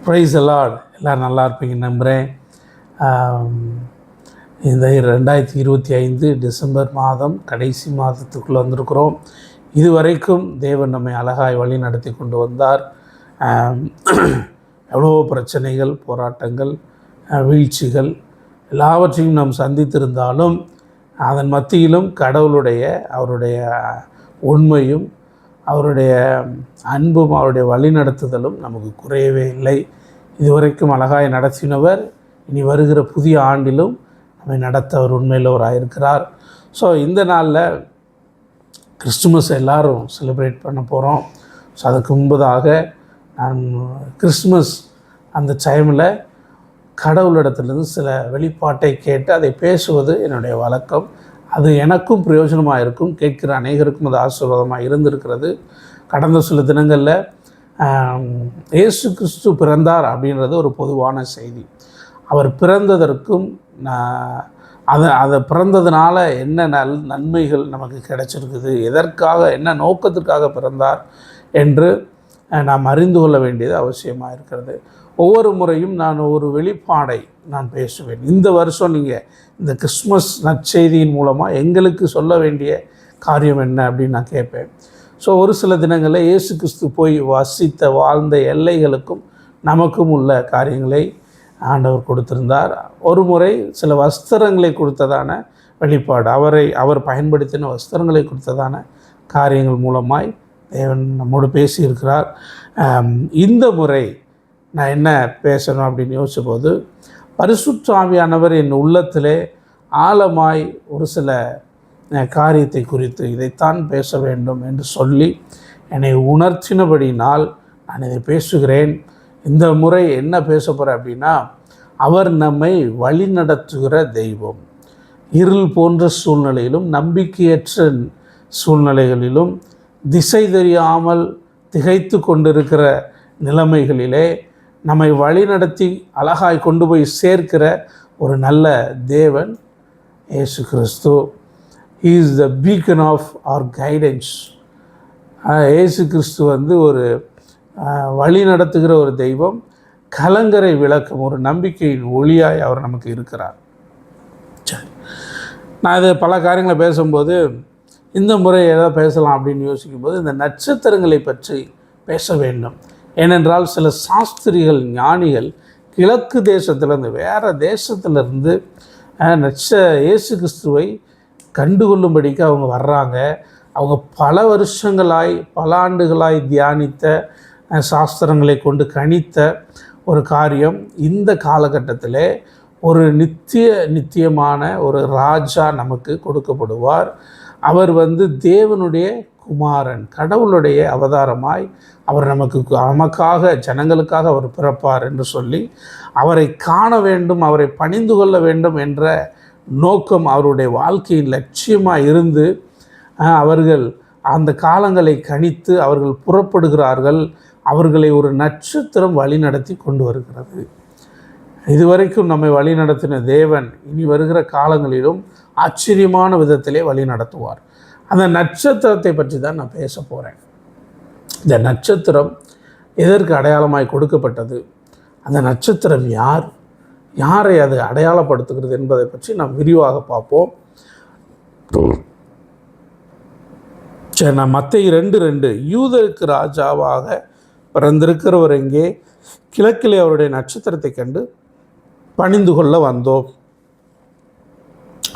Price எல்லாம் எல்லோரும் நல்லா இருப்பீங்க நம்புகிறேன். இந்த 2025 டிசம்பர் மாதம் கடைசி மாதத்துக்குள்ளே வந்திருக்கிறோம். இதுவரைக்கும் தேவன் நம்மை அழகாய் வழி நடத்தி கொண்டு வந்தார். எவ்வளோ பிரச்சனைகள், போராட்டங்கள், வீழ்ச்சிகள் எல்லாவற்றையும் நாம் சந்தித்திருந்தாலும் அதன் மத்தியிலும் அவருடைய உண்மையும் அவருடைய அன்பும் அவருடைய வழிநடத்துதலும் நமக்கு குறையவே இல்லை. இதுவரைக்கும் அழகாய் நடத்தினவர் இனி வருகிற புதிய ஆண்டிலும் நம்மை நடத்த அவர் உண்மையிலவராக இருக்கிறார். ஸோ இந்த நாளில் கிறிஸ்துமஸ் எல்லோரும் செலிப்ரேட் பண்ண போகிறோம். ஸோ அதுக்கு முன்பதாக நான் கிறிஸ்துமஸ் அந்த டைமில் கடவுளிடத்துலேருந்து சில வெளிப்பாட்டை கேட்டு அதை பேசுவது என்னுடைய வழக்கம். அது எனக்கும் பிரயோஜனமாக இருக்கும், கேட்கிற அநேகருக்கும் அது ஆசீர்வாதமாக இருந்திருக்கிறது. கடந்த சில தினங்களில் இயேசு கிறிஸ்து பிறந்தார் அப்படின்றது ஒரு பொதுவான செய்தி. அவர் பிறந்ததற்கும் அதை பிறந்ததுனால என்ன நன்மைகள் நமக்கு கிடைச்சிருக்குது, எதற்காக என்ன நோக்கத்திற்காக பிறந்தார் என்று நாம் அறிந்து கொள்ள வேண்டியது அவசியமாக இருக்கிறது. ஒவ்வொரு முறையும் நான் ஒரு வெளிப்பாடை நான் பேசுவேன். இந்த வருஷம் நீங்கள் இந்த கிறிஸ்மஸ் நற்செய்தியின் மூலமாக எங்களுக்கு சொல்ல வேண்டிய காரியம் என்ன அப்படின்னு நான் கேட்பேன். ஸோ ஒரு சில தினங்களில் இயேசு கிறிஸ்து போய் வசித்த வாழ்ந்த எல்லைகளுக்கும் நமக்கும் உள்ள காரியங்களை ஆண்டவர் கொடுத்திருந்தார். ஒரு முறை சில வஸ்திரங்களை கொடுத்ததான வெளிப்பாடு, அவர் பயன்படுத்தின வஸ்திரங்களை கொடுத்ததான காரியங்கள் மூலமாய் தேவன் நம்மோடு பேசியிருக்கிறார். இந்த முறை நான் என்ன பேசணும் அப்படின்னு யோசிச்சபோது, பரிசுத்த ஆவியானவர் என் உள்ளத்திலே ஆழமாய் ஒரு சில காரியத்தை குறித்து இதைத்தான் பேச வேண்டும் என்று சொல்லி என்னை உணர்த்தினபடினால் நான் இதை பேசுகிறேன். இந்த முறை என்ன பேச போகிறேன் அப்படின்னா, அவர் நம்மை வழி நடத்துகிற தெய்வம். இருள் போன்ற சூழ்நிலையிலும் நம்பிக்கையற்ற சூழ்நிலைகளிலும் திசை தெரியாமல் திகைத்து கொண்டிருக்கிற நிலைமைகளிலே நம்மை வழி நடத்தி அழகாய் கொண்டு போய் சேர்க்கிற ஒரு நல்ல தேவன் இயேசு கிறிஸ்து. He is the beacon of our guidance. இயேசு கிறிஸ்து ஒரு வழி நடத்துகிற ஒரு தெய்வம், கலங்கரை விளக்கம், ஒரு நம்பிக்கையின் ஒளியாய் அவர் நமக்கு இருக்கிறார். சரி, நான் இது பல காரியங்களை பேசும்போது இந்த முறை ஏதாவது பேசலாம் அப்படின்னு யோசிக்கும்போது இந்த நட்சத்திரங்களை பற்றி பேச வேண்டும். ஏனென்றால் சில சாஸ்திரிகள், ஞானிகள் கிழக்கு தேசத்திலேருந்து, வேறு தேசத்திலிருந்து இயேசு கிறிஸ்துவை கண்டுகொள்ளும்படிக்கு அவங்க வர்றாங்க. அவங்க பல வருஷங்களாய், பல ஆண்டுகளாய் தியானித்த, சாஸ்திரங்களை கொண்டு கணித்த ஒரு காரியம். இந்த காலகட்டத்தில் ஒரு நித்தியமான ஒரு ராஜா நமக்கு கொடுக்கப்படுவார். அவர் தேவனுடைய குமாரன், கடவுளுடைய அவதாரமாய் அவர் நமக்காக, ஜனங்களுக்காக அவர் பிறப்பார் என்று சொல்லி அவரை காண வேண்டும், அவரை பணிந்து கொள்ள வேண்டும் என்ற நோக்கம் அவருடைய வாழ்க்கையின் லட்சியமாக இருந்து அவர்கள் அந்த காலங்களை கணித்து அவர்கள் புறப்படுகிறார்கள். அவர்களை ஒரு நட்சத்திரம் வழி நடத்தி கொண்டு வருகிறது. இதுவரைக்கும் நம்மை வழி நடத்தின தேவன் இனி வருகிற காலங்களிலும் ஆச்சரியமான விதத்திலே வழி நடத்துவார். அந்த நட்சத்திரத்தை பற்றி தான் நான் பேச போகிறேன். இந்த நட்சத்திரம் எதற்கு அடையாளமாய் கொடுக்கப்பட்டது, அந்த நட்சத்திரம் யாரை அது அடையாளப்படுத்துகிறது என்பதை பற்றி நாம் விரிவாக பார்ப்போம். சரி, நான் மத்தேயு 2:2, யூதருக்கு ராஜாவாக பிறந்திருக்கிறவர் எங்கே, கிழக்கிலே அவருடைய நட்சத்திரத்தை கண்டு பணிந்து கொள்ள வந்தோம்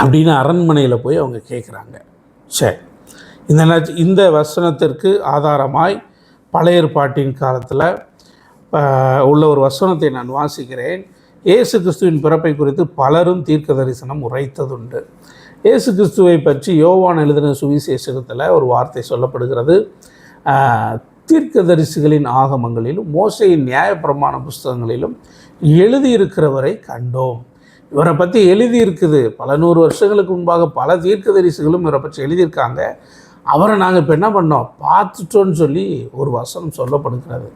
அப்படின்னு அரண்மனையில் போய் அவங்க கேட்குறாங்க. சரி, இந்த வசனத்திற்கு ஆதாரமாய் பழைய ஏற்பாட்டின் காலத்தில் உள்ள ஒரு வசனத்தை நான் வாசிக்கிறேன். இயேசு கிறிஸ்துவின் பிறப்பை குறித்து பலரும் தீர்க்க தரிசனம் உரைத்ததுண்டு. இயேசு கிறிஸ்துவை பற்றி யோவான் எழுதின சுவிசேஷத்தில் ஒரு வார்த்தை சொல்லப்படுகிறது. தீர்க்கதரிசிகளின் ஆகமங்களிலும் மோசேயின் நியாயப்பிரமாண புஸ்தகங்களிலும் எழுதியிருக்கிறவரை கண்டோம். இவரை பற்றி எழுதியிருக்குது. பல 100 வருஷங்களுக்கு முன்பாக பல தீர்க்கதரிசிகளும் இவரை பற்றி எழுதியிருக்காங்க. அவரை நாங்கள் இப்போ என்ன பண்ணோம், பார்த்துட்டோன்னு சொல்லி ஒரு வசனம் சொல்லப்படுகிறது.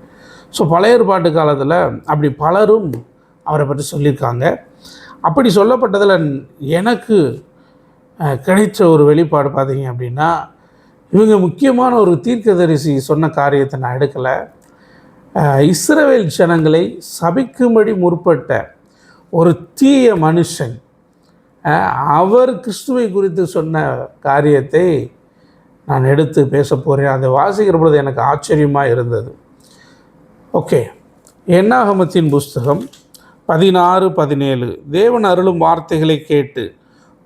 ஸோ பழைய ஏற்பாட்டு காலத்தில் அப்படி பலரும் அவரை பற்றி சொல்லியிருக்காங்க. அப்படி சொல்லப்பட்டதில் எனக்கு கிடைச்ச ஒரு வெளிப்பாடு பார்த்தீங்க அப்படின்னா, இவங்க முக்கியமான ஒரு தீர்க்கதரிசி சொன்ன காரியத்தை நான் எடுக்கலை. இஸ்ரவேல் ஜனங்களை சபிக்கும்படி முற்பட்ட ஒரு தீய மனுஷன் அவர் கிறிஸ்துவை குறித்து சொன்ன காரியத்தை நான் எடுத்து பேச போகிறேன். அதை வாசிக்கிற பொழுது எனக்கு ஆச்சரியமாக இருந்தது. ஓகே, என்னாகமத்தின் புஸ்தகம் 16:17. தேவன் அருளும் வார்த்தைகளை கேட்டு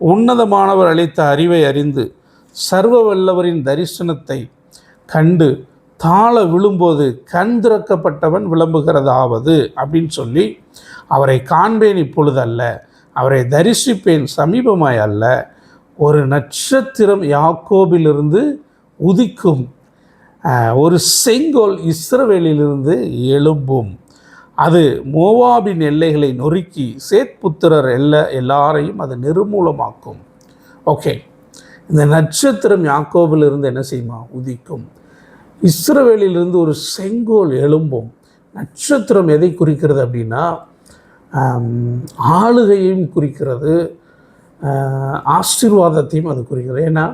உன்னதமானவர் அளித்த அறிவை அறிந்து சர்வ வல்லவரின் தரிசனத்தை கண்டு தாழ விழும்போது கண் திறக்கப்பட்டவன் விளம்புகிறதாவது அப்படின்னு சொல்லி, அவரை காண்பேன் இப்பொழுது அல்ல, அவரை தரிசிப்பேன் சமீபமாய் அல்ல, ஒரு நட்சத்திரம் யாக்கோபிலிருந்து உதிக்கும், ஒரு செங்கோல் இஸ்ரவேலிலிருந்து எழும்பும், அது மோவாபின் எல்லைகளை நொறுக்கி சேத்புத்திரர் எல்லாரையும் அது நிர்மூலமாக்கும். ஓகே, இந்த நட்சத்திரம் யாக்கோபிலிருந்து என்ன செய்யுமா? உதிக்கும். இஸ்ரவேலிலிருந்து ஒரு செங்கோல் எழும்பும். நட்சத்திரம் எதை குறிக்கிறது அப்படின்னா, ஆளுகையையும் குறிக்கிறது, ஆசீர்வாதத்தையும் அது குறிக்கிறது. ஏன்னா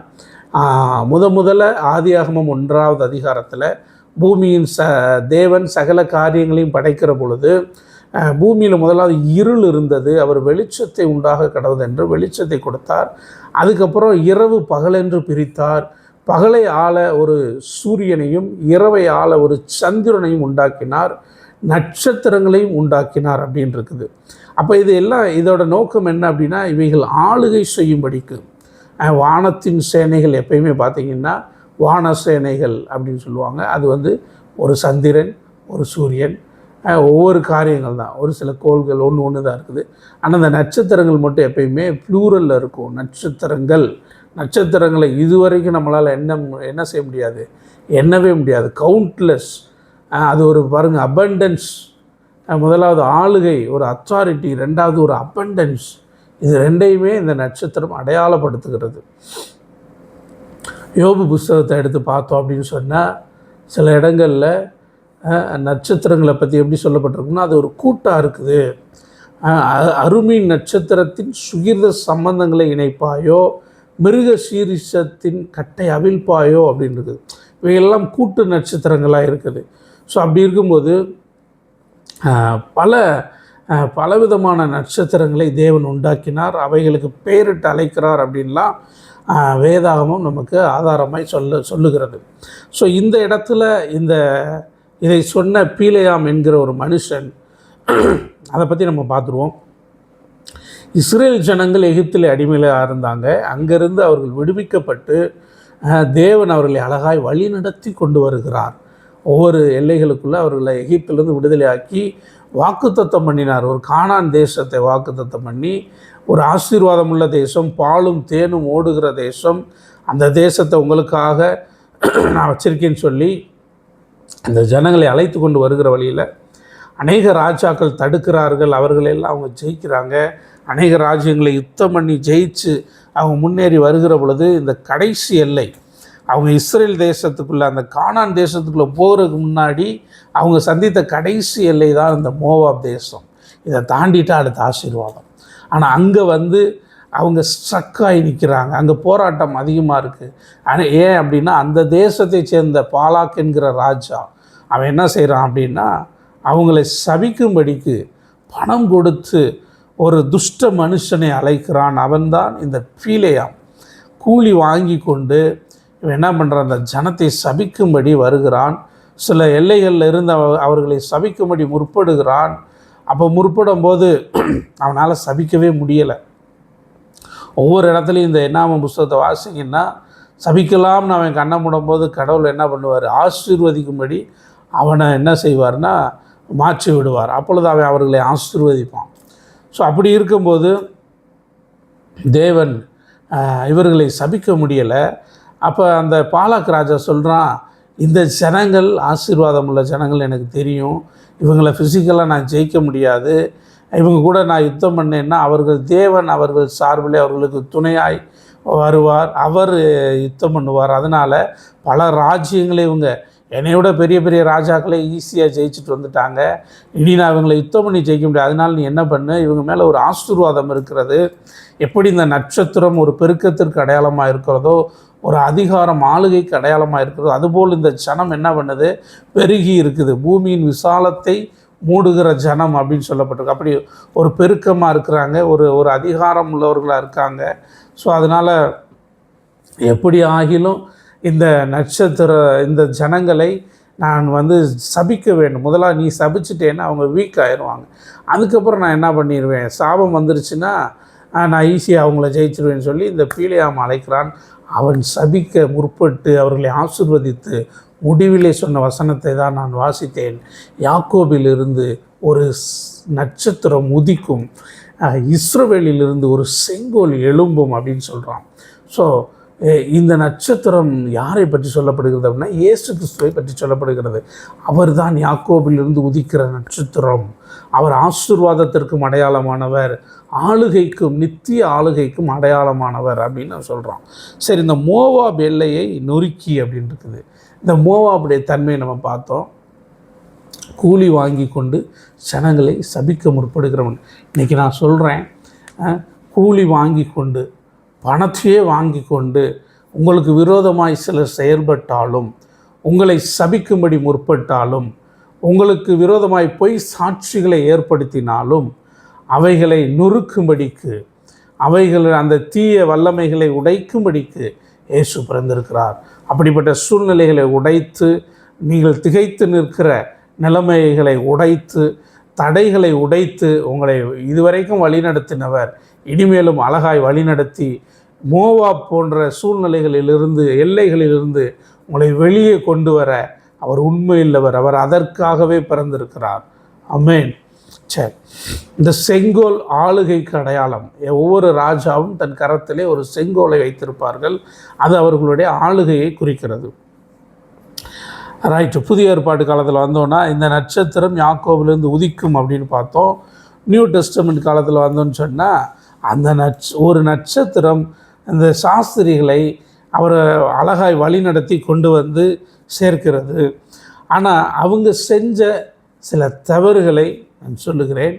முதல்ல ஆதியாகமம் 1வது அதிகாரத்தில் பூமியின் தேவன் சகல காரியங்களையும் படைக்கிற பொழுது பூமியில் முதலாவது இருள் இருந்தது. அவர் வெளிச்சத்தை உண்டாக கடவுது என்று வெளிச்சத்தை கொடுத்தார். அதுக்கப்புறம் இரவு பகலென்று பிரித்தார். பகலை ஆள ஒரு சூரியனையும் இரவை ஆள ஒரு சந்திரனையும் உண்டாக்கினார், நட்சத்திரங்களையும் உண்டாக்கினார் அப்படின்னு இருக்குது. அப்போ இது எல்லாம் இதோட நோக்கம் என்ன அப்படின்னா, இவைகள் ஆளுகை செய்யும்படிக்கு. வானத்தின் சேனைகள் எப்பயுமே பார்த்திங்கன்னா வான சேனைகள் அப்படின்னு சொல்லுவாங்க. அது ஒரு சந்திரன், ஒரு சூரியன், ஒவ்வொரு காரியங்கள் தான். ஒரு சில கோள்கள் ஒன்று தான் இருக்குது. ஆனால் அந்த நட்சத்திரங்கள் மட்டும் எப்பயுமே ப்ளூரலில் இருக்கும். நட்சத்திரங்களை இதுவரைக்கும் நம்மளால் என்ன செய்ய முடியாது, எண்ணவே முடியாது. கவுண்ட்லெஸ். அது ஒரு பாருங்கள், அபண்டன்ஸ். முதலாவது ஆளுகை, ஒரு அத்தாரிட்டி. ரெண்டாவது ஒரு அபண்டன்ஸ். இது ரெண்டையுமே இந்த நட்சத்திரம் அடையாளப்படுத்துகிறது. யோபு புஸ்தகத்தை எடுத்து பார்த்தோம் அப்படின்னு சொன்னால், சில இடங்களில் நட்சத்திரங்களை பற்றி எப்படி சொல்லப்பட்டிருக்குன்னா, அது ஒரு கூட்டாக இருக்குது. அருமீன் நட்சத்திரத்தின் சுகிர்த சம்பந்தங்களை இணைப்பாயோ, மிருக சீரிஷத்தின் கட்டை அவிழ்ப்பாயோ அப்படின்னு இருக்குது. இவையெல்லாம் கூட்டு நட்சத்திரங்களாக இருக்குது. ஸோ அப்படி இருக்கும்போது பலவிதமான நட்சத்திரங்களை தேவன் உண்டாக்கினார், அவைகளுக்கு பெயரிட்டு அழைக்கிறார் அப்படின்லாம் வேதாகமம் நமக்கு ஆதாரமாய் சொல்லுகிறது. ஸோ இந்த இடத்துல இதை சொன்ன பீலேயாம் என்கிற ஒரு மனுஷன், அதை பற்றி நம்ம பார்த்துருவோம். இஸ்ரேல் ஜனங்கள் எகிப்தில் அடிமையாக இருந்தாங்க. அங்கிருந்து அவர்கள் விடுவிக்கப்பட்டு தேவன் அவர்களை அழகாய் வழி நடத்தி கொண்டு வருகிறார். ஒவ்வொரு எல்லைகளுக்குள்ளே அவர்களை எகிப்திலிருந்து விடுதலையாக்கி வாக்குத்தத்தம் பண்ணினார். ஒரு கானான் தேசத்தை வாக்குத்தத்தம் பண்ணி, ஒரு ஆசீர்வாதம் உள்ள தேசம், பாலும் தேனும் ஓடுகிற தேசம், அந்த தேசத்தை உங்களுக்காக நான் வச்சிருக்கேன்னு சொல்லி அந்த ஜனங்களை அழைத்து கொண்டு வருகிற வழியில் அநேக ராஜாக்கள் தடுக்கிறார்கள். அவர்களெல்லாம் அவங்க ஜெயிக்கிறாங்க. அநேக ராஜ்யங்களை யுத்தம் பண்ணி ஜெயிச்சு அவங்க முன்னேறி வருகிற பொழுது, இந்த கடைசி எல்லை, அவங்க இஸ்ரேல் தேசத்துக்குள்ளே, அந்த கானான் தேசத்துக்குள்ளே போகிறதுக்கு முன்னாடி அவங்க சந்தித்த கடைசி எல்லை தான் இந்த மோவாப் தேசம். இதை தாண்டிட்டால் அடுத்த ஆசீர்வாதம். ஆனால் அங்கே அவங்க ஸ்ட்ரக்காகி நிற்கிறாங்க. அங்கே போராட்டம் அதிகமாக இருக்குது. ஆனால் ஏன் அப்படின்னா, அந்த தேசத்தை சேர்ந்த பாலாக் என்கிற ராஜா அவன் என்ன செய்கிறான் அப்படின்னா, அவங்களை சபிக்கும்படிக்கு பணம் கொடுத்து ஒரு துஷ்ட மனுஷனை அழைக்கிறான். அவன்தான் இந்த பீலேயாம். கூலி வாங்கி கொண்டு இவன் என்ன பண்ணுறான், அந்த ஜனத்தை சபிக்கும்படி வருகிறான். சில எல்லைகளில் இருந்து அவர்களை சபிக்கும்படி முற்படுகிறான். அப்போ முற்படும் போது அவனால் சபிக்கவே முடியலை. ஒவ்வொரு இடத்துலையும் இந்த என்னாம புஸ்தகத்தை வாசிங்கன்னா, சபிக்கலாம்னு அவன் கண்ணை மூடும்போது கடவுள் என்ன பண்ணுவார், ஆசீர்வதிக்கும்படி அவனை என்ன செய்வார்னா மாற்றி விடுவார். அப்பொழுது அவன் அவர்களை ஆசீர்வதிப்பான். ஸோ அப்படி இருக்கும்போது தேவன் இவர்களை சபிக்க முடியலை. அப்போ அந்த பாலாக் ராஜா சொல்கிறான், இந்த ஜனங்கள் ஆசீர்வாதம் உள்ள ஜனங்கள் எனக்கு தெரியும், இவங்களை ஃபிசிக்கலாக நான் ஜெயிக்க முடியாது, இவங்க கூட நான் யுத்தம் பண்ணேன்னா அவர்கள் தேவன் அவர்கள் சார்பிலே அவர்களுக்கு துணையாய் வருவார், அவர் யுத்தம் பண்ணுவார். அதனால் பல ராஜ்யங்களை இவங்க என்னையோட பெரிய பெரிய ராஜாக்களை ஈஸியாக ஜெயிச்சுட்டு வந்துட்டாங்க. இனி நான் இவங்களை யுத்தம் பண்ணி ஜெயிக்க முடியாது. அதனால் நீ என்ன பண்ணு, இவங்க மேலே ஒரு ஆசீர்வாதம் இருக்கிறது. எப்படி இந்த நட்சத்திரம் ஒரு பெருக்கத்திற்கு அடையாளமாக இருக்கிறதோ, ஒரு அதிகாரம் ஆளுகைக்கு அடையாளமாக இருக்கிறது. அதுபோல் இந்த ஜனம் என்ன பண்ணுது, பெருகி இருக்குது. பூமியின் விசாலத்தை மூடுகிற ஜனம் அப்படின்னு சொல்லப்பட்டிருக்கு. அப்படி ஒரு பெருக்கமாக இருக்கிறாங்க, ஒரு அதிகாரம் உள்ளவர்களாக இருக்காங்க. ஸோ அதனால் எப்படி ஆகிலும் இந்த ஜனங்களை நான் சபிக்க வேண்டும். முதலாக நீ சபிச்சிட்டேன்னா அவங்க வீக் ஆயிடுவாங்க. அதுக்கப்புறம் நான் என்ன பண்ணிடுவேன், சாபம் வந்துருச்சுன்னா நான் ஈஸியாக அவங்கள ஜெயிச்சிருவேன்னு சொல்லி இந்த பீலியாம் அழைக்கிறான். அவன் சபிக்க முற்பட்டு அவர்களை ஆசீர்வதித்து முடிவிலே சொன்ன வசனத்தை தான் நான் வாசித்தேன். யாக்கோபிலிருந்து ஒரு நட்சத்திரம் உதிக்கும், இஸ்ரவேலிலிருந்து ஒரு செங்கோல் எழும்பும் அப்படின்னு சொல்கிறான். ஸோ இந்த நட்சத்திரம் யாரை பற்றி சொல்லப்படுகிறது அப்படின்னா இயேசு கிறிஸ்துவை பற்றி சொல்லப்படுகிறது. அவர் தான் யாக்கோபிலிருந்து உதிக்கிற நட்சத்திரம். அவர் ஆசீர்வாதத்திற்கும் அடையாளமானவர், ஆளுகைக்கும் நித்திய ஆளுகைக்கும் அடையாளமானவர் அப்படின்னு சொல்கிறான். சரி, இந்த மோவாப் எல்லையை நொறுக்கி அப்படின்னு இருக்குது. இந்த மோவாபுடைய தன்மையை நம்ம பார்த்தோம். கூலி வாங்கி கொண்டு ஜனங்களை சபிக்க முற்படுகிறவன். இன்றைக்கி நான் சொல்கிறேன், கூலி வாங்கி கொண்டு பணத்தையே வாங்கி கொண்டு உங்களுக்கு விரோதமாய் சிலர் செயல்பட்டாலும், உங்களை சபிக்கும்படி முற்பட்டாலும், உங்களுக்கு விரோதமாய் பொய் சாட்சிகளை ஏற்படுத்தினாலும் அவைகளை நொறுக்கும்படிக்கு, அந்த தீய வல்லமைகளை உடைக்கும்படிக்கு இயேசு பிறந்திருக்கிறார். அப்படிப்பட்ட சூழ்நிலைகளை உடைத்து, நீங்கள் திகைத்து நிற்கிற நிலைமைகளை உடைத்து, தடைகளை உடைத்து உங்களை இதுவரைக்கும் வழிநடத்தினவர் இனிமேலும் அழகாய் வழிநடத்தி மோவாப் போன்ற சூழ்நிலைகளிலிருந்து, எல்லைகளிலிருந்து உங்களை வெளியே கொண்டு வர அவர் உண்மையுள்ளவர். அவர் அதற்காகவே பிறந்திருக்கிறார். ஆமென். சரி, இந்த செங்கோல் ஆளுகைக்கு அடையாளம். ஒவ்வொரு ராஜாவும் தன் கரத்திலே ஒரு செங்கோலை வைத்திருப்பார்கள். அது அவர்களுடைய ஆளுகையை குறிக்கிறது. ரைட்டு. புதிய ஏற்பாடு காலத்தில் வந்தோன்னா இந்த நட்சத்திரம் யாக்கோபிலிருந்து உதிக்கும் அப்படின்னு பார்த்தோம். நியூ டெஸ்டமெண்ட் காலத்தில் வந்தோன்னு சொன்னால் அந்த ஒரு நட்சத்திரம் இந்த சாஸ்திரிகளை அவர் அழகாய் வழி நடத்தி கொண்டு வந்து சேர்க்கிறது. ஆனால் அவங்க செஞ்ச சில தவறுகளை நான் சொல்லுகிறேன்.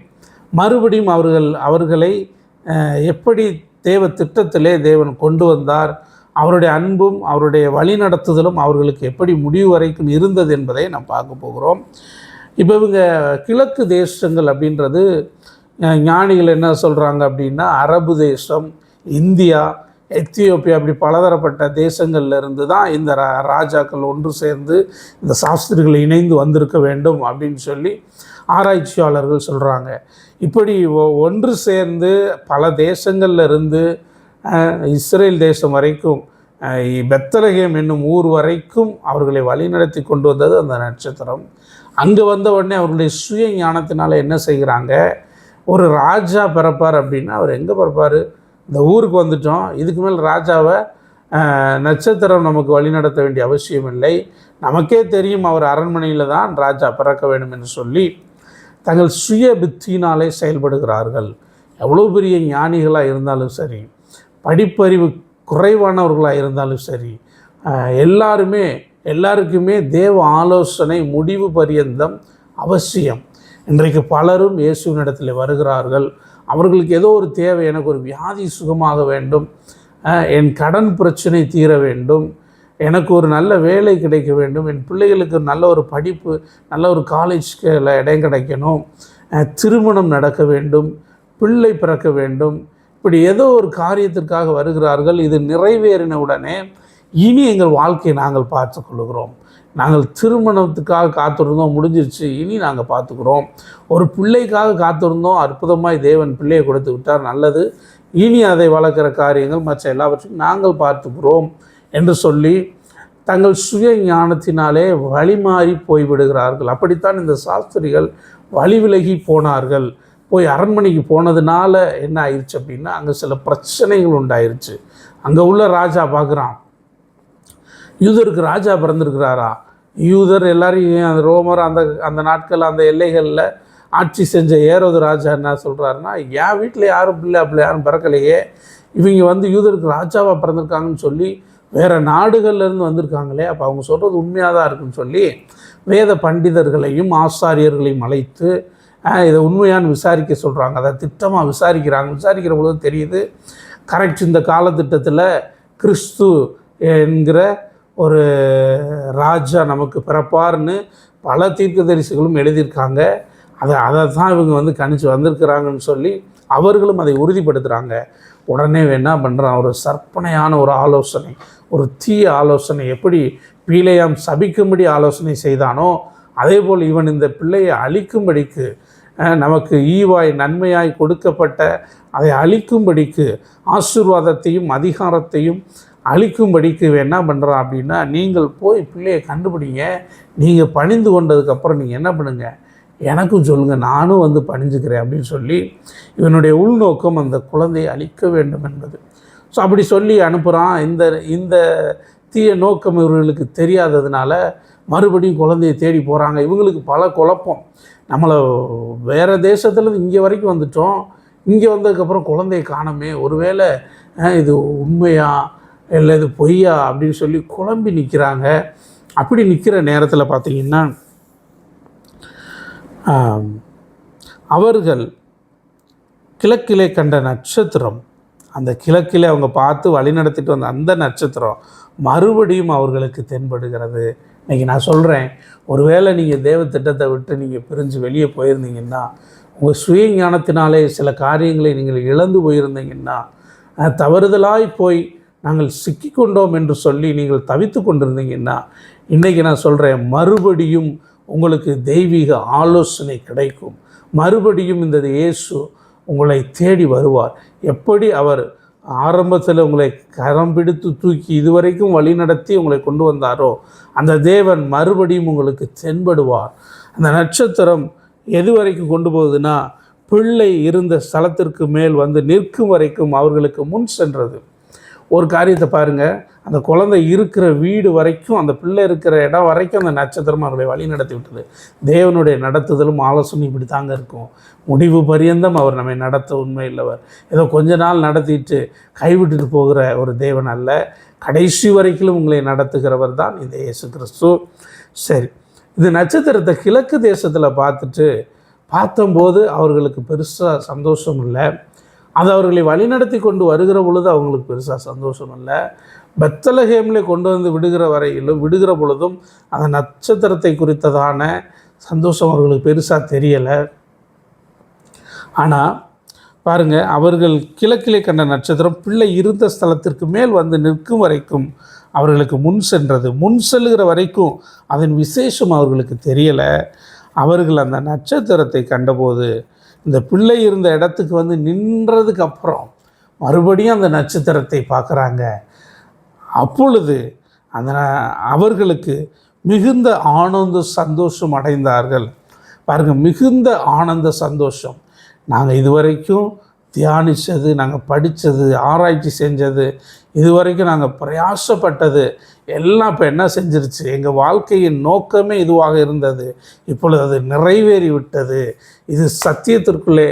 மறுபடியும் அவர்களை எப்படி தேவ திட்டத்திலே தேவன் கொண்டு வந்தார், அவருடைய அன்பும் அவருடைய வழி நடத்துதலும் அவர்களுக்கு எப்படி முடிவு வரைக்கும் இருந்தது என்பதை நாம் பார்க்க போகிறோம். இப்போ இவங்க கிழக்கு தேசங்கள் அப்படின்றது ஞானிகள் என்ன சொல்கிறாங்க அப்படின்னா, அரபு தேசம், இந்தியா, எத்தியோப்பியா, அப்படி பலதரப்பட்ட தேசங்கள்லேருந்து தான் இந்த ராஜாக்கள் ஒன்று சேர்ந்து இந்த சாஸ்திரிகள் இணைந்து வந்திருக்க வேண்டும் அப்படின்னு சொல்லி ஆராய்ச்சியாளர்கள் சொல்கிறாங்க. இப்படி ஒன்று சேர்ந்து பல தேசங்கள்லேருந்து இஸ்ரேல் தேசம் வரைக்கும், பெத்லகேம் என்னும் ஊர் வரைக்கும் அவர்களை வழிநடத்தி கொண்டு வந்தது அந்த நட்சத்திரம். அங்கே வந்த உடனே அவர்களுடைய சுய ஞானத்தினால என்ன செய்கிறாங்க, ஒரு ராஜா பிறப்பார் அப்படின்னா அவர் எங்கே பிறப்பார், இந்த ஊருக்கு வந்துட்டோம், இதுக்கு மேல் ராஜாவை நட்சத்திரம் நமக்கு வழிநடத்த வேண்டிய அவசியம் இல்லை, நமக்கே தெரியும் அவர் அரண்மனையில் தான் ராஜா பிறக்க வேண்டும் என்று சொல்லி தங்கள் சுய புத்தியினாலே செயல்படுகிறார்கள். எவ்வளோ பெரிய ஞானிகளாக இருந்தாலும் சரி, படிப்பறிவு குறைவானவர்களாக இருந்தாலும் சரி, எல்லாருக்குமே தேவ ஆலோசனை முடிவு பரியந்தம் அவசியம். இன்றைக்கு பலரும் இயேசுவினிடத்தில் வருகிறார்கள். அவர்களுக்கு ஏதோ ஒரு தேவை, எனக்கு ஒரு வியாதி சுகமாக வேண்டும், என் கடன் பிரச்சனை தீர வேண்டும், எனக்கு ஒரு நல்ல வேலை கிடைக்க வேண்டும், என் பிள்ளைகளுக்கு நல்ல ஒரு படிப்பு, நல்ல ஒரு காலேஜில் இடம் கிடைக்கணும், திருமணம் நடக்க வேண்டும், பிள்ளை பிறக்க வேண்டும், இப்படி ஏதோ ஒரு காரியத்திற்காக வருகிறார்கள். இது நிறைவேறின உடனே இனி எங்கள் வாழ்க்கையை நாங்கள் பார்த்துக்கொள்கிறோம், நாங்கள் திருமணத்துக்காக காத்திருந்தோம், முடிஞ்சிருச்சு, இனி நாங்கள் பார்த்துக்கிறோம், ஒரு பிள்ளைக்காக காத்திருந்தோம், அற்புதமாய் தேவன் பிள்ளையை கொடுத்து விட்டார், நல்லது, இனி அதை வளர்க்குற காரியங்கள் மற்ற எல்லாவற்றையும் நாங்கள் பார்த்துக்கிறோம் என்று சொல்லி தங்கள் சுய ஞானத்தினாலே வழிமாறி போய்விடுகிறார்கள். அப்படித்தான் இந்த சாஸ்திரிகள் வழி விலகி போனார்கள். போய் அரண்மனைக்கு போனதுனால என்ன ஆயிடுச்சு அப்படின்னா, அங்கே சில பிரச்சனைகள் உண்டாயிருச்சு. அங்கே உள்ள ராஜா பார்க்குறான், யூதருக்கு ராஜா பிறந்திருக்கிறாரா, யூதர் எல்லாரையும் அந்த ரோமர் அந்த நாட்கள் அந்த எல்லைகளில் ஆட்சி செஞ்ச ஏரோது ராஜா என்ன சொல்கிறாருன்னா, என் வீட்டில் யாரும் பிள்ளை அப்படி யாரும் பிறக்கலையே, இவங்க யூதருக்கு ராஜாவாக பிறந்திருக்காங்கன்னு சொல்லி வேறு நாடுகள்லேருந்து வந்திருக்காங்களே, அப்போ அவங்க சொல்கிறது உண்மையாக தான் இருக்குன்னு சொல்லி வேத பண்டிதர்களையும் ஆசாரியர்களையும் அழைத்து இதை உண்மையானு விசாரிக்க சொல்கிறாங்க. அதை திட்டமாக விசாரிக்கிற பொழுது தெரியுது, கரெக்ட், இந்த காலத்திட்டத்தில் கிறிஸ்து என்கிற ஒரு ராஜா நமக்கு பிறப்பார்னு பல தீர்க்கதரிசிகளும் எழுதியிருக்காங்க. அதை தான் இவங்க கணிச்சு வந்திருக்கிறாங்கன்னு சொல்லி அவர்களும் அதை உறுதிப்படுத்துகிறாங்க. உடனே என்ன பண்ணுறான், ஒரு சற்பனையான ஒரு ஆலோசனை, ஒரு தீய ஆலோசனை. எப்படி பீலேயாம் சபிக்கும்படி ஆலோசனை செய்தானோ அதே போல் இவன் இந்த பிள்ளையை அழிக்கும்படிக்கு, நமக்கு ஈவாய் நன்மையாய் கொடுக்கப்பட்ட அதை அழிக்கும்படிக்கு, ஆசீர்வாதத்தையும் அதிகாரத்தையும் அழிக்கும்படிக்கு என்ன பண்ணுறான் அப்படின்னா, நீங்கள் போய் பிள்ளையை கண்டுபிடிங்க, நீங்கள் பணிந்து கொண்டதுக்கப்புறம் நீங்கள் என்ன பண்ணுங்கள், எனக்கும் சொல்லுங்கள், நானும் பணிஞ்சுக்கிறேன் அப்படின்னு சொல்லி இவனுடைய உள்நோக்கம் அந்த குழந்தையை அழிக்க வேண்டும் என்பது. ஸோ அப்படி சொல்லி அனுப்புகிறான். இந்த தீய நோக்கம் இவர்களுக்கு தெரியாததுனால மறுபடியும் குழந்தையை தேடி போகிறாங்க. இவங்களுக்கு பல குழப்பம். நம்மளை வேறு தேசத்துலேருந்து இங்கே வரைக்கும் வந்துட்டோம், இங்கே வந்ததுக்கப்புறம் குழந்தையை காணோமே, ஒருவேளை இது உண்மையா இல்லை இது பொய்யா அப்படின்னு சொல்லி குழம்பி நிற்கிறாங்க. அப்படி நிற்கிற நேரத்தில் பார்த்திங்கன்னா அவர்கள் கிழக்கிலே கண்ட நட்சத்திரம், அந்த கிழக்கிலே அவங்க பார்த்து வழி நடத்திட்டு வந்த அந்த நட்சத்திரம் மறுபடியும் அவர்களுக்கு தென்படுகிறது. இன்றைக்கி நான் சொல்கிறேன், ஒருவேளை நீங்கள் தேவ திட்டத்தை விட்டு நீங்கள் பிரிஞ்சு வெளியே போயிருந்தீங்கன்னா, உங்கள் சுய ஞானத்தினாலே சில காரியங்களை நீங்கள் இழந்து போயிருந்தீங்கன்னா, தவறுதலாய் போய் நாங்கள் சிக்கிக்கொண்டோம் என்று சொல்லி நீங்கள் தவித்து கொண்டிருந்தீங்கன்னா, இன்றைக்கி நான் சொல்கிறேன், மறுபடியும் உங்களுக்கு தெய்வீக ஆலோசனை கிடைக்கும். மறுபடியும் இந்த இயேசு உங்களை தேடி வருவார். எப்படி அவர் ஆரம்பத்தில் உங்களை கரம் பிடித்து தூக்கி இதுவரைக்கும் வழி நடத்தி உங்களை கொண்டு வந்தாரோ, அந்த தேவன் மறுபடியும் உங்களுக்கு தென்படுவார். அந்த நட்சத்திரம் எது வரைக்கும் கொண்டு போகுதுன்னா, பிள்ளை இருந்த ஸ்தலத்திற்கு மேல் நிற்கும் வரைக்கும் அவர்களுக்கு முன் சென்றது. ஒரு காரியத்தை பாருங்கள், அந்த குழந்தை இருக்கிற வீடு வரைக்கும், அந்த பிள்ளை இருக்கிற இடம் வரைக்கும் அந்த நட்சத்திரம் அவர்களை வழி நடத்தி விட்டது. தேவனுடைய நடத்துதலும் ஆலோசனை இப்படி தாங்க இருக்கும். முடிவு பரியந்தம் அவர் நம்மை நடத்த உண்மை இல்லவர். ஏதோ கொஞ்ச நாள் நடத்திட்டு கைவிட்டுட்டு போகிற ஒரு தேவன் அல்ல, கடைசி வரைக்கும் உங்களை நடத்துகிறவர் தான் இந்த இயேசு கிறிஸ்து. சரி, இந்த நட்சத்திரத்தை கிழக்கு தேசத்தில் பார்த்தம்போது அவர்களுக்கு பெருசாக சந்தோஷம் இல்லை. அது அவர்களை வழிநடத்தி கொண்டு வருகிற பொழுது அவங்களுக்கு பெருசாக சந்தோஷம் இல்லை. பெத்லகேமில் கொண்டு விடுகிற பொழுதும் அந்த நட்சத்திரத்தை குறித்ததான சந்தோஷம் அவர்களுக்கு பெருசாக தெரியலை. ஆனால் பாருங்கள், அவர்கள் கிழக்கிலே கண்ட நட்சத்திரம் பிள்ளை இருந்த ஸ்தலத்திற்கு மேல் நிற்கும் வரைக்கும் அவர்களுக்கு முன் சென்றது. முன் செல்கிற வரைக்கும் அதன் விசேஷம் அவர்களுக்கு தெரியலை. அவர்கள் அந்த நட்சத்திரத்தை கண்டபோது, இந்த பிள்ளை இருந்த இடத்துக்கு நின்றதுக்கு அப்புறம் மறுபடியும் அந்த நட்சத்திரத்தை பார்க்குறாங்க. அப்பொழுது அவர்களுக்கு மிகுந்த ஆனந்த சந்தோஷம் அடைந்தார்கள். பாருங்கள், மிகுந்த ஆனந்த சந்தோஷம். நாங்கள் இதுவரைக்கும் தியானித்தது, நாங்கள் படித்தது, ஆராய்ச்சி செஞ்சது, இதுவரைக்கும் நாங்கள் பிரயாசப்பட்டது எல்லாம் இப்போ என்ன செஞ்சிருச்சு, எங்கள் வாழ்க்கையின் நோக்கமே இதுவாக இருந்தது, இப்பொழுது அது நிறைவேறி விட்டது. இது சத்தியத்திற்குள்ளே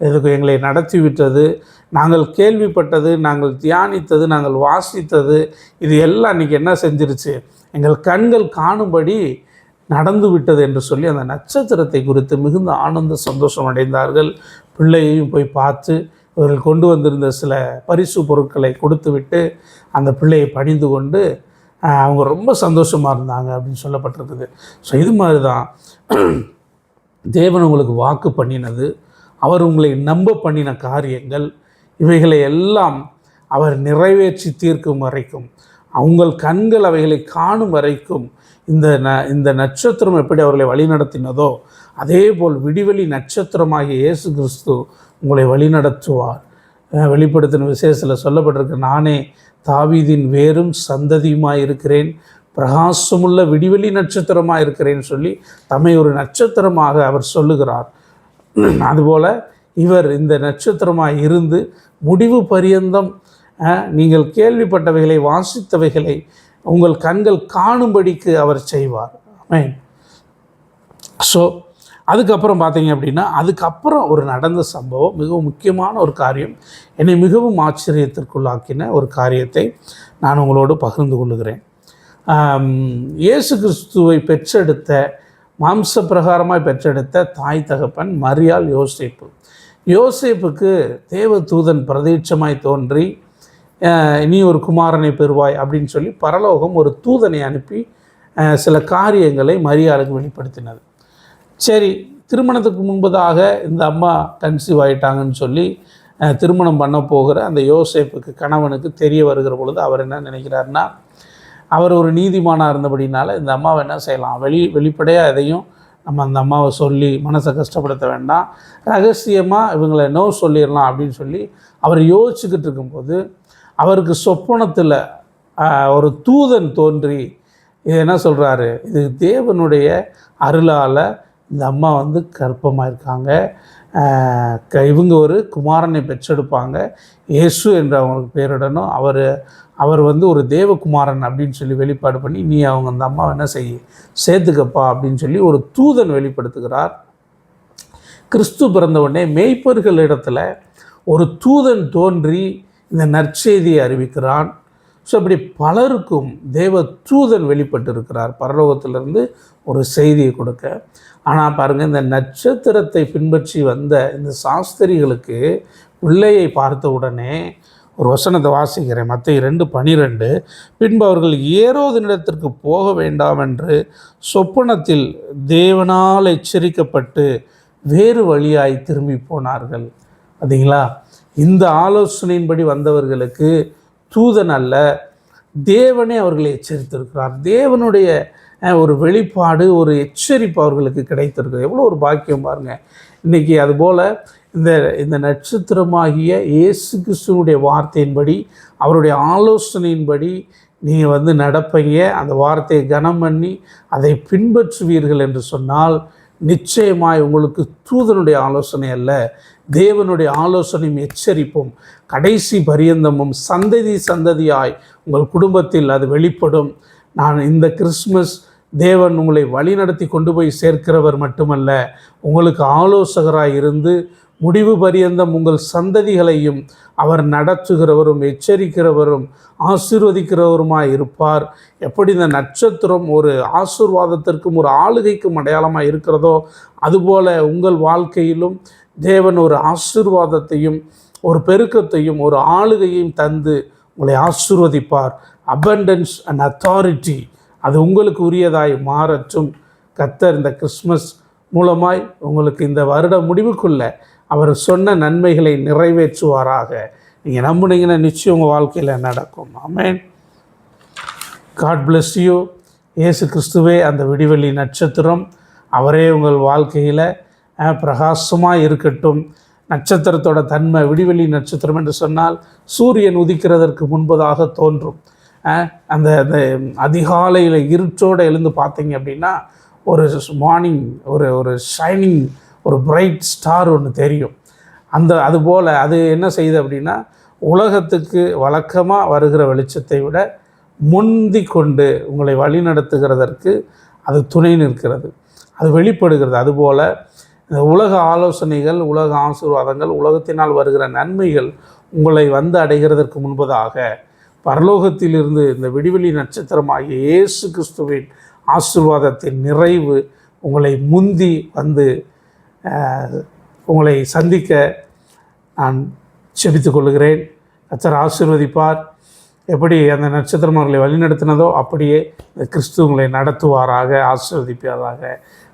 இதுக்கு எங்களை நடத்தி விட்டது. நாங்கள் கேள்விப்பட்டது, நாங்கள் தியானித்தது, நாங்கள் வாசித்தது, இது எல்லாம் இன்றைக்கி என்ன செஞ்சிருச்சு, எங்கள் கண்கள் காணும்படி நடந்து விட்டது என்று சொல்லி அந்த நட்சத்திரத்தை குறித்து மிகுந்த ஆனந்த சந்தோஷம் அடைந்தார்கள். பிள்ளையையும் போய் பார்த்து இவர்கள் கொண்டு வந்திருந்த சில பரிசு பொருட்களை கொடுத்து விட்டு அந்த பிள்ளையை பணிந்து கொண்டு அவங்க ரொம்ப சந்தோஷமாக இருந்தாங்க அப்படின்னு சொல்லப்பட்டிருக்குது. ஸோ இது மாதிரி தான் தேவன் உங்களுக்கு வாக்கு பண்ணினது, அவர் உங்களை நம்ப பண்ணின காரியங்கள், இவைகளை எல்லாம் அவர் நிறைவேற்றி தீர்க்கும் வரைக்கும், உங்கள் கண்கள் அவைகளை காணும் வரைக்கும் இந்த நட்சத்திரம் எப்படி அவர்களை வழிநடத்தினதோ அதே போல் விடிவெளி நட்சத்திரமாகிய இயேசு கிறிஸ்து உங்களை வழிநடத்துவார். வெளிப்படுத்தின விசேஷத்தில் சொல்லப்பட்டிருக்கு, நானே தாவீதின் வேரும் சந்ததியுமாக இருக்கிறேன், பிரகாசமுள்ள விடிவெளி நட்சத்திரமாக இருக்கிறேன்னு சொல்லி தம்மை ஒரு நட்சத்திரமாக அவர் சொல்லுகிறார். அதுபோல் இவர் இந்த நட்சத்திரமாக இருந்து முடிவு பரியந்தம் நீங்கள் கேள்விப்பட்டவைகளை வாசித்தவைகளை உங்கள் கண்கள் காணும்படிக்கு அவர் செய்வார். ஆமென். ஸோ அதுக்கப்புறம் பார்த்தீங்க அப்படின்னா, அதுக்கப்புறம் ஒரு நடந்த சம்பவம், மிகவும் முக்கியமான ஒரு காரியம், என்னை மிகவும் ஆச்சரியத்திற்குள்ளாக்கின ஒரு காரியத்தை நான் உங்களோடு பகிர்ந்து கொள்ளுகிறேன். இயேசு கிறிஸ்துவை பெற்றெடுத்த, மாம்ச பிரகாரமாய் பெற்றெடுத்த தாய் தகப்பன் மரியாள், யோசேப்பு. யோசேப்புக்கு தேவதூதன் பிரதீட்சமாய் தோன்றி நீ ஒரு குமாரனை பெறுவாய் அப்படின்னு சொல்லி பரலோகம் ஒரு தூதனை அனுப்பி சில காரியங்களை மரியாளுக்கு வெளிப்படுத்தினது. சரி, திருமணத்துக்கு முன்பதாக இந்த அம்மா கன்சீவ் ஆகிட்டாங்கன்னு சொல்லி திருமணம் பண்ண போகிற அந்த யோசேப்புக்கு கணவனுக்கு தெரிய வருகிற பொழுது அவர் என்ன நினைக்கிறாருன்னா, அவர் ஒரு நீதிமானாக இருந்தபடினால இந்த அம்மாவை என்ன செய்யலாம், வெளிப்படையாக எதையும் நம்ம அந்த அம்மாவை சொல்லி மனசை கஷ்டப்படுத்த வேண்டாம், ரகசியமாக இவங்களை நோ சொல்லிடலாம் அப்படின்னு சொல்லி அவர் யோசிச்சுக்கிட்டு இருக்கும்போது அவருக்கு சொப்பனத்தில் ஒரு தூதன் தோன்றி இது என்ன சொல்கிறாரு, இது தேவனுடைய அருளால் இந்த அம்மா வந்து கர்ப்பமாக இருக்காங்க, இவங்க ஒரு குமாரனை பெற்றெடுப்பாங்க, இயேசு என்று அவங்களுக்கு பேரிடணும், அவர் வந்து ஒரு தேவகுமாரன் அப்படின்னு சொல்லி வெளிப்பாடு பண்ணி நீ அவங்க அந்த அம்மாவை என்ன செய்ய சேர்த்துக்கப்பா அப்படின்னு சொல்லி ஒரு தூதன் வெளிப்படுத்துகிறார். கிறிஸ்து பிறந்த உடனே மேய்ப்பர்கள் இடத்துல ஒரு தூதன் தோன்றி இந்த நற்செய்தியை அறிவிக்கிறான். ஸோ இப்படி பலருக்கும் தேவ தூதன் வெளிப்பட்டு இருக்கிறார் பரலோகத்திலிருந்து ஒரு செய்தியை கொடுக்க. ஆனால் பாருங்கள், இந்த நட்சத்திரத்தை பின்பற்றி வந்த இந்த சாஸ்திரிகளுக்கு பிள்ளையை பார்த்த உடனே ஒரு வசனத்தை வாசிக்கிறேன், மத்தேயு 2:12. பின்பு அவர்கள் ஏரோதினிடத்திற்கு போக வேண்டாம் என்று சொப்பனத்தில் தேவனால் எச்சரிக்கப்பட்டு வேறு வழியாய் திரும்பி போனார்கள். பார்த்தீங்களா, இந்த ஆலோசனையின்படி வந்தவர்களுக்கு தூதன் அல்ல, தேவனே அவர்களை எச்சரித்திருக்கிறார். தேவனுடைய ஒரு வெளிப்பாடு, ஒரு எச்சரிப்பு அவர்களுக்கு கிடைத்திருக்கு. எவ்வளோ ஒரு பாக்கியம் பாருங்கள். இன்றைக்கி அதுபோல் இந்த நட்சத்திரமாகிய இயேசு கிறிஸ்துவனுடைய வார்த்தையின்படி, அவருடைய ஆலோசனையின்படி நீங்கள் வந்து நடப்பீங்க, அந்த வார்த்தையை கனம் பண்ணி அதை பின்பற்றுவீர்கள் என்று சொன்னால் நிச்சயமாய் உங்களுக்கு தூதனுடைய ஆலோசனை அல்ல, தேவனுடைய ஆலோசனையும் எச்சரிப்பும் கடைசி பரியந்தமும் சந்ததி சந்ததியாய் உங்கள் குடும்பத்தில் அது வெளிப்படும். நான் இந்த கிறிஸ்மஸ் தேவன் உங்களை வழிநடத்தி கொண்டு போய் சேர்க்கிறவர் மட்டுமல்ல, உங்களுக்கு ஆலோசகராய் இருந்து முடிவு பரியந்தம் உங்கள் சந்ததிகளையும் அவர் நடத்துகிறவரும் எச்சரிக்கிறவரும் ஆசீர்வதிக்கிறவருமாய் இருப்பார். எப்படி இந்த நட்சத்திரம் ஒரு ஆசீர்வாதத்திற்கும் ஒரு ஆளுகைக்கும் அடையாளமாக இருக்கிறதோ, அதுபோல் உங்கள் வாழ்க்கையிலும் தேவன் ஒரு ஆசீர்வாதத்தையும் ஒரு பெருக்கத்தையும் ஒரு ஆளுகையும் தந்து உங்களை ஆசீர்வதிப்பார். அபண்டன்ஸ் அண்ட் அத்தாரிட்டி அது உங்களுக்கு உரியதாய் மாறற்றும். கர்த்தர் இந்த கிறிஸ்மஸ் மூலமாய் உங்களுக்கு இந்த வருட முடிவுக்குள்ளே அவர் சொன்ன நன்மைகளை நிறைவேற்றுவாராக. நீங்கள் நம்புனீங்கன்னா நிச்சயம் உங்கள் வாழ்க்கையில் நடக்கும். ஆமென். God bless you. இயேசு கிறிஸ்துவே அந்த விடிவெள்ளி நட்சத்திரம், அவரே உங்கள் வாழ்க்கையில் பிரகாசமாக இருக்கட்டும். நட்சத்திரத்தோட தன்மை, விடிவெள்ளி நட்சத்திரம் என்று சொன்னால் சூரியன் உதிக்கிறதற்கு முன்பதாக தோன்றும். அந்த அதிகாலையில் இருட்டோடு எழுந்து பார்த்தீங்க அப்படின்னா ஒரு மார்னிங் ஒரு ஷைனிங் ஒரு பிரைட் ஸ்டார் ஒன்று தெரியும். அதுபோல் அது என்ன செய்யுது அப்படின்னா உலகத்துக்கு வழக்கமாக வருகிற வெளிச்சத்தை விட முந்தி கொண்டு உங்களை வழி நடத்துகிறதற்கு அது துணை நிற்கிறது, அது வெளிப்படுகிறது. அதுபோல் இந்த உலக ஆலோசனைகள், உலக ஆசீர்வாதங்கள், உலகத்தினால் வருகிற நன்மைகள் உங்களை வந்து அடைகிறதற்கு முன்பதாக பரலோகத்திலிருந்து இந்த விடிவெளி நட்சத்திரமாகிய இயேசு கிறிஸ்துவின் ஆசீர்வாதத்தின் நிறைவு உங்களை முந்தி வந்து உங்களை சந்திக்க நான் செபித்துக் கொள்கிறேன். கர்த்தர் ஆசீர்வதிப்பார். எப்படி அந்த நட்சத்திரம் அவர்களை வழிநடத்தினதோ அப்படியே இந்த கிறிஸ்து உங்களை நடத்துவாராக, ஆசீர்வதிப்பாராக.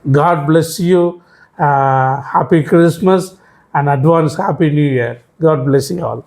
God bless you. Happy Christmas and advance happy new year. God bless you all.